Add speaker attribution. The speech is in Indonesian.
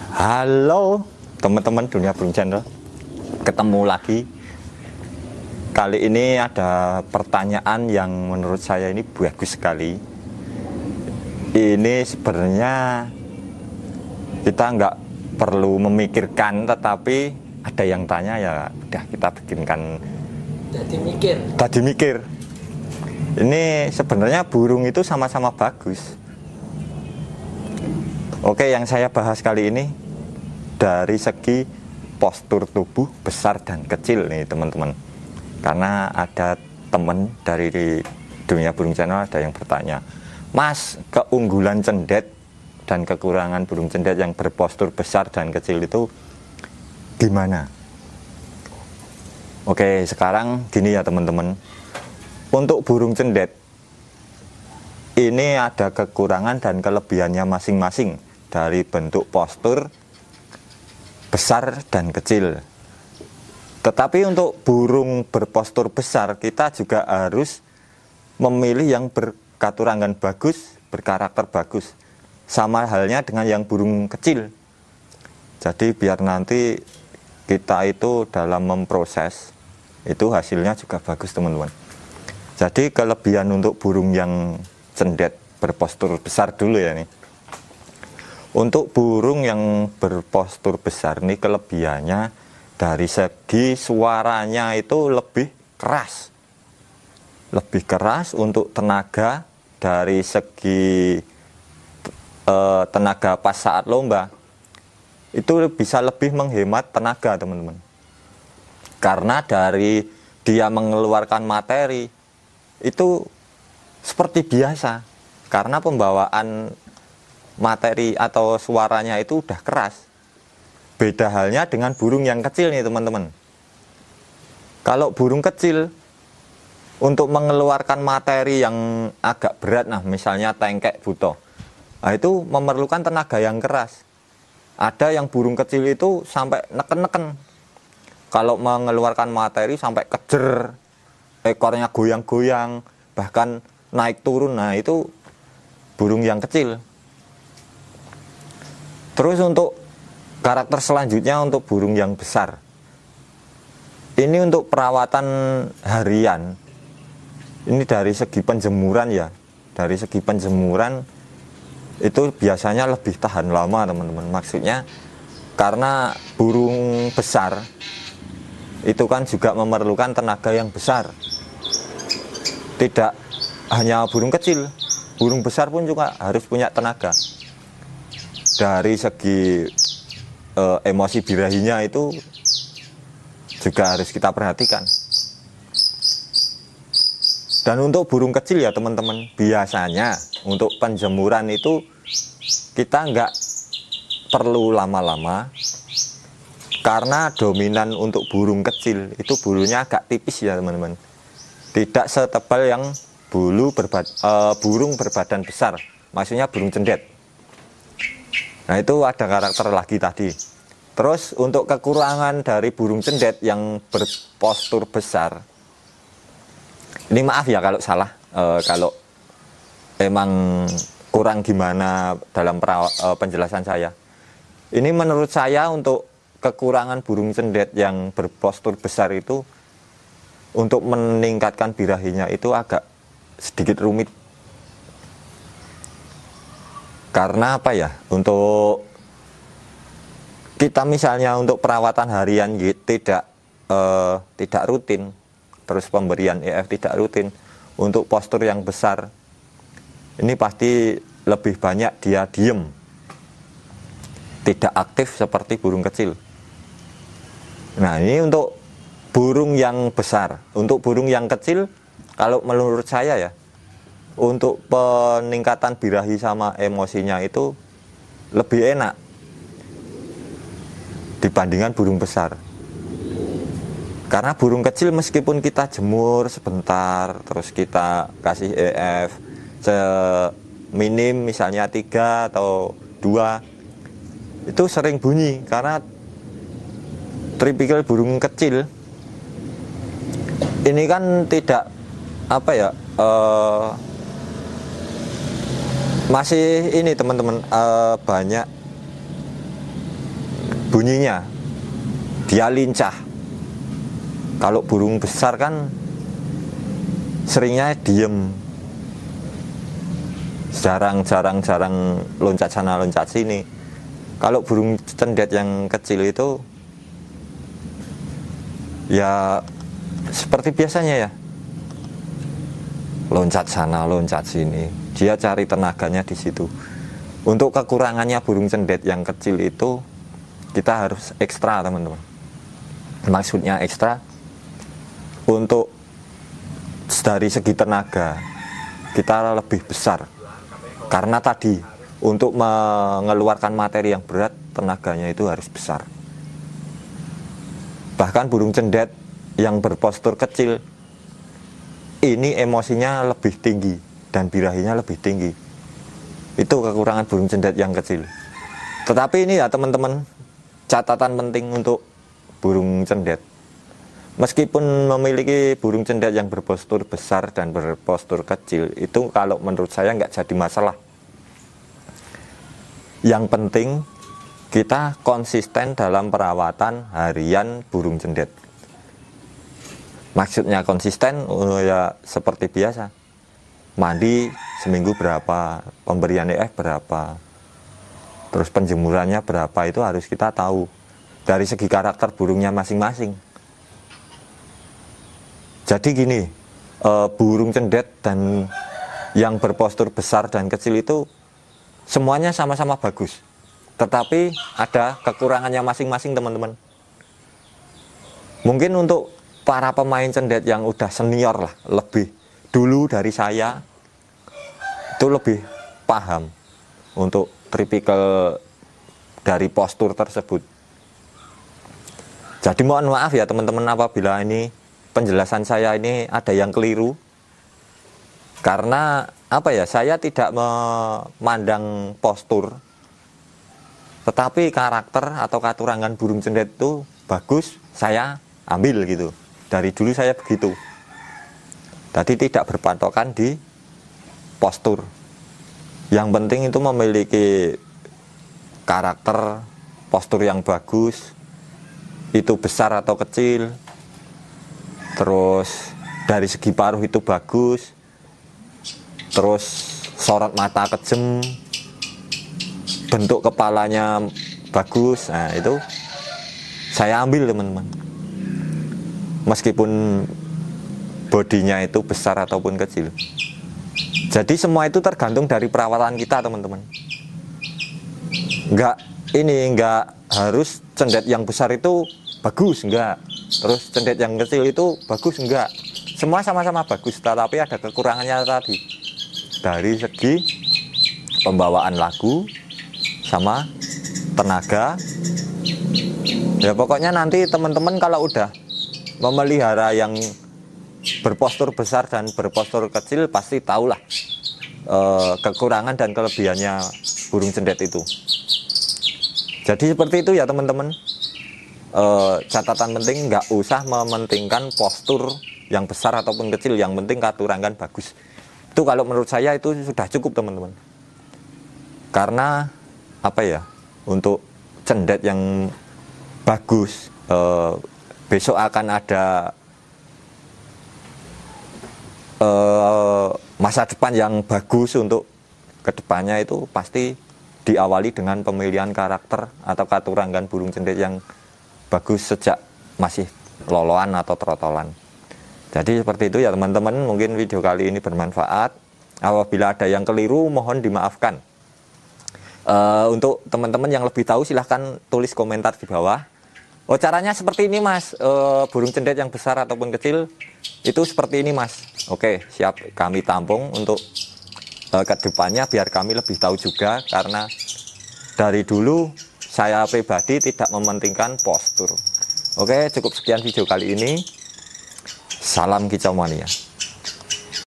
Speaker 1: Halo teman-teman dunia burung channel, ketemu lagi. Kali ini ada pertanyaan yang menurut saya ini bagus sekali. Ini sebenarnya kita nggak perlu memikirkan, tetapi ada yang tanya ya udah kita bikinkan. Tadi mikir. Ini sebenarnya burung itu sama-sama bagus. Oke, yang saya bahas kali ini dari segi postur tubuh besar dan kecil nih teman-teman. Karena ada teman dari dunia burung channel ada yang bertanya, Mas, keunggulan cendet dan kekurangan burung cendet yang berpostur besar dan kecil itu gimana? Oke, sekarang gini ya teman-teman. Untuk burung cendet ini ada kekurangan dan kelebihannya masing-masing dari bentuk postur besar dan kecil. Tetapi untuk burung berpostur besar kita juga harus memilih yang berkaturangan bagus, berkarakter bagus. Sama halnya dengan yang burung kecil. Jadi biar nanti kita itu dalam memproses itu hasilnya juga bagus teman-teman. Jadi kelebihan untuk burung yang cendet berpostur besar dulu ya nih. Untuk burung yang berpostur besar nih kelebihannya dari segi suaranya itu lebih keras. Lebih keras untuk tenaga dari segi tenaga pas saat lomba. Itu bisa lebih menghemat tenaga teman-teman. Karena dari dia mengeluarkan materi itu seperti biasa. Karena pembawaan materi atau suaranya itu udah keras. Beda halnya dengan burung yang kecil nih teman-teman. Kalau burung kecil untuk mengeluarkan materi yang agak berat, nah misalnya tengkek buto, nah itu memerlukan tenaga yang keras. Ada yang burung kecil itu sampai neken-neken. Kalau mengeluarkan materi sampai kejer, ekornya goyang-goyang, bahkan naik turun, nah itu burung yang kecil. Terus untuk karakter selanjutnya untuk burung yang besar. Ini untuk perawatan harian. Ini dari segi penjemuran ya. Dari segi penjemuran itu biasanya lebih tahan lama teman-teman. Maksudnya karena burung besar itu kan juga memerlukan tenaga yang besar. Tidak hanya burung kecil, burung besar pun juga harus punya tenaga. Dari segi emosi birahinya itu juga harus kita perhatikan. Dan untuk burung kecil ya teman-teman, biasanya untuk penjemuran itu kita nggak perlu lama-lama. Karena dominan untuk burung kecil itu bulunya agak tipis ya teman-teman. Tidak setebal yang burung berbadan besar, maksudnya burung cendet. Nah itu ada karakter lagi tadi. Terus untuk kekurangan dari burung cendet yang berpostur besar, ini maaf ya kalau salah, kalau emang kurang gimana dalam penjelasan saya. Ini menurut saya untuk kekurangan burung cendet yang berpostur besar itu untuk meningkatkan birahinya itu agak sedikit rumit. Karena apa ya, untuk kita misalnya untuk perawatan harian tidak rutin, terus pemberian EF tidak rutin, untuk postur yang besar ini pasti lebih banyak dia diem, tidak aktif seperti burung kecil. Nah ini untuk burung yang besar. Untuk burung yang kecil kalau menurut saya ya, untuk peningkatan birahi sama emosinya itu lebih enak dibandingkan burung besar. Karena burung kecil meskipun kita jemur sebentar, terus kita kasih EF minim misalnya 3 atau 2, itu sering bunyi. Karena tipikal burung kecil ini kan tidak apa ya, masih ini teman-teman, banyak bunyinya, dia lincah. Kalau burung besar kan seringnya diem, jarang loncat sana loncat sini. Kalau burung cendet yang kecil itu ya seperti biasanya ya, loncat sana loncat sini, dia cari tenaganya di situ. Untuk kekurangannya burung cendet yang kecil itu kita harus ekstra teman-teman. Maksudnya ekstra untuk dari segi tenaga kita lebih besar, karena tadi untuk mengeluarkan materi yang berat tenaganya itu harus besar. Bahkan burung cendet yang berpostur kecil ini emosinya lebih tinggi dan birahinya lebih tinggi. Itu kekurangan burung cendet yang kecil. Tetapi ini ya teman-teman, catatan penting untuk burung cendet. Meskipun memiliki burung cendet yang berpostur besar dan berpostur kecil, itu kalau menurut saya nggak jadi masalah. Yang penting kita konsisten dalam perawatan harian burung cendet. Maksudnya konsisten ya seperti biasa. Mandi seminggu berapa, pemberian EF berapa, terus penjemurannya berapa, itu harus kita tahu dari segi karakter burungnya masing-masing. Jadi gini, burung cendet dan yang berpostur besar dan kecil itu semuanya sama-sama bagus, tetapi ada kekurangannya masing-masing teman-teman. Mungkin untuk para pemain cendet yang udah senior lah, lebih dulu dari saya, itu lebih paham untuk tipikal dari postur tersebut. Jadi mohon maaf ya teman-teman apabila ini penjelasan saya ini ada yang keliru, karena apa ya, saya tidak memandang postur, tetapi karakter atau katurangan burung cendet itu bagus, saya ambil gitu. Dari dulu saya begitu. Tadi tidak berpatokan di postur. Yang penting itu memiliki karakter, postur yang bagus, itu besar atau kecil, terus dari segi paruh itu bagus, terus sorot mata kejem, bentuk kepalanya bagus. Nah itu saya ambil teman-teman, meskipun bodinya itu besar ataupun kecil. Jadi semua itu tergantung dari perawatan kita teman-teman. Enggak harus cendet yang besar itu bagus, enggak. Terus cendet yang kecil itu bagus, enggak. Semua sama-sama bagus, tetapi ada kekurangannya tadi. Dari segi pembawaan lagu sama tenaga. Ya pokoknya nanti teman-teman kalau udah memelihara yang berpostur besar dan berpostur kecil pasti tahulah kekurangan dan kelebihannya burung cendet itu. Jadi seperti itu ya teman-teman. Catatan penting, nggak usah mementingkan postur yang besar ataupun kecil, yang penting katurangan bagus. Itu kalau menurut saya itu sudah cukup teman-teman. Karena apa ya, untuk cendet yang bagus besok akan ada masa depan yang bagus. Untuk kedepannya itu pasti diawali dengan pemilihan karakter atau katurangan burung cendet yang bagus sejak masih loloan atau trotolan. Jadi seperti itu ya teman-teman, mungkin video kali ini bermanfaat. Apabila ada yang keliru mohon dimaafkan. Untuk teman-teman yang lebih tahu silahkan tulis komentar di bawah. Oh caranya seperti ini mas, burung cendet yang besar ataupun kecil itu seperti ini mas. Oke siap, kami tampung untuk kedepannya biar kami lebih tahu juga, karena dari dulu saya pribadi tidak mementingkan postur. Oke cukup sekian video kali ini. Salam kicau mania.